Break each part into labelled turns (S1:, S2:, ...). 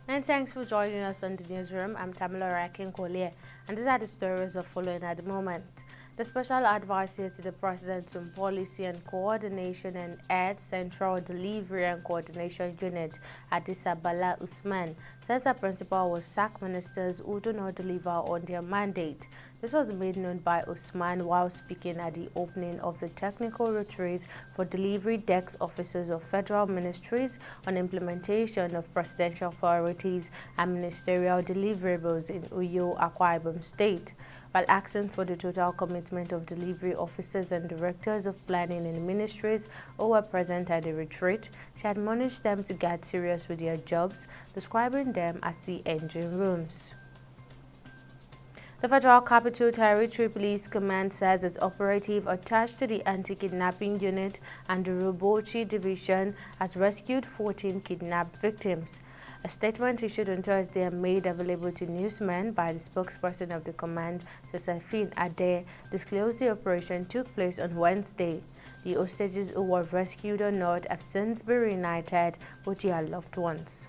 S1: And thanks for joining us on the newsroom. I'm Tamila Rakin Collier, and these are the stories we're following at the moment. The special advisor to the president on policy and coordination and head Central Delivery and Coordination Unit, Adisa Bala Usman, says the principal will sack ministers who do not deliver on their mandate. This was made known by Usman while speaking at the opening of the technical retreat for delivery desk officers of federal ministries on implementation of presidential priorities and ministerial deliverables in Uyo, Akwa Ibom State. While asking for the total commitment of delivery officers and directors of planning in ministries who were present at the retreat, she admonished them to get serious with their jobs, describing them as the engine rooms. The Federal Capital Territory Police Command says its operative attached to the Anti-Kidnapping Unit and the Robochi Division has rescued 14 kidnapped victims. A statement issued on Thursday and made available to newsmen by the spokesperson of the command, Josephine Ade, disclosed the operation took place on Wednesday. The hostages who were rescued or not have since been reunited with their loved ones.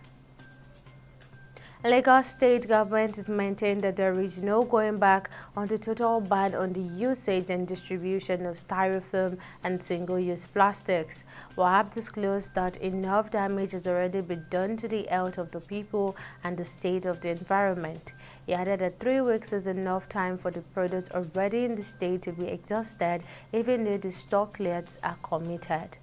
S1: Lagos State government has maintained that there is no going back on the total ban on the usage and distribution of styrofoam and single-use plastics. WAHAB disclosed that enough damage has already been done to the health of the people and the state of the environment. He added that 3 weeks is enough time for the products already in the state to be exhausted, even though the stock clearance are committed.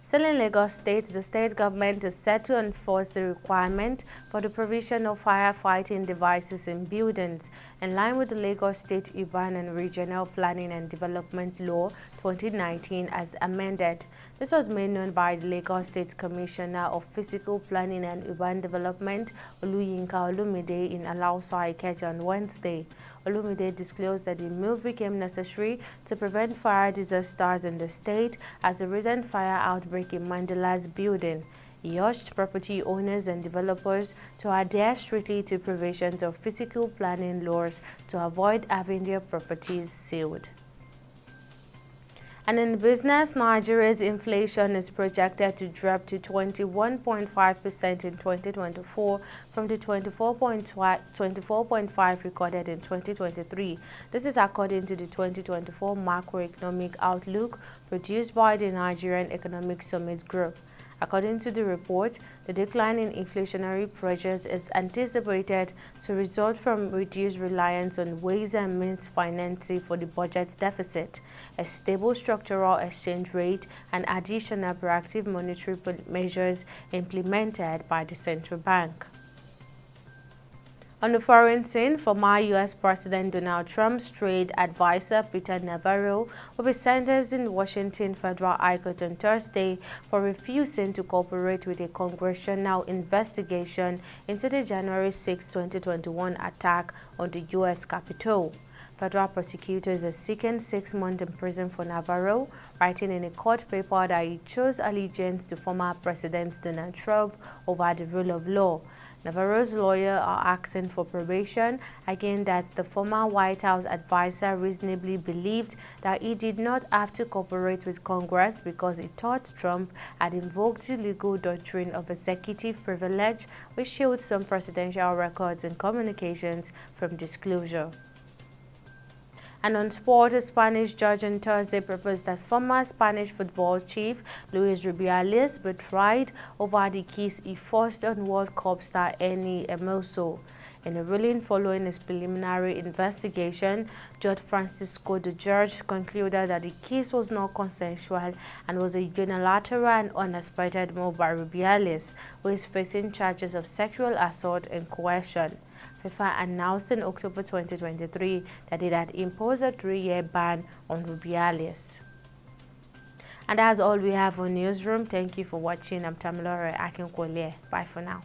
S1: Still in Lagos State, the state government is set to enforce the requirement for the provision of firefighting devices in buildings, in line with the Lagos State Urban and Regional Planning and Development Law 2019 as amended. This was made known by the Lagos State Commissioner of Physical Planning and Urban Development, Oluyinka Olumide, in Alausa, Ikeja on Wednesday. Olumide disclosed that the move became necessary to prevent fire disasters in the state as the recent fire outbreak in Mandela's building. He urged property owners and developers to adhere strictly to provisions of physical planning laws to avoid having their properties sealed. And in business, Nigeria's inflation is projected to drop to 21.5% in 2024 from the 24.5 recorded in 2023. This is according to the 2024 macroeconomic outlook produced by the Nigerian Economic Summit Group. According to the report, the decline in inflationary pressures is anticipated to result from reduced reliance on ways and means financing for the budget deficit, a stable structural exchange rate, and additional proactive monetary measures implemented by the central bank. On the foreign scene, former U.S. President Donald Trump's trade advisor Peter Navarro will be sentenced in Washington Federal High Court on Thursday for refusing to cooperate with a congressional investigation into the January 6, 2021 attack on the U.S. Capitol. Federal prosecutors are seeking 6 months in prison for Navarro, writing in a court paper that he chose allegiance to former President Donald Trump over the rule of law. Navarro's lawyers are asking for probation, again that the former White House advisor reasonably believed that he did not have to cooperate with Congress because he thought Trump had invoked the legal doctrine of executive privilege, which shields some presidential records and communications from disclosure. And on sport, a Spanish judge on Thursday proposed that former Spanish football chief Luis Rubiales be tried over the case he forced on World Cup star Eni Hermoso. In a ruling following his preliminary investigation, Judge Francisco de Judge concluded that the case was not consensual and was a unilateral and unexpected move by Rubiales, who is facing charges of sexual assault and coercion. FIFA announced in October 2023 that it had imposed a 3-year ban on Rubiales. And that's all we have on Newsroom. Thank you for watching. I'm Tamilore Akinkwole. Bye for now.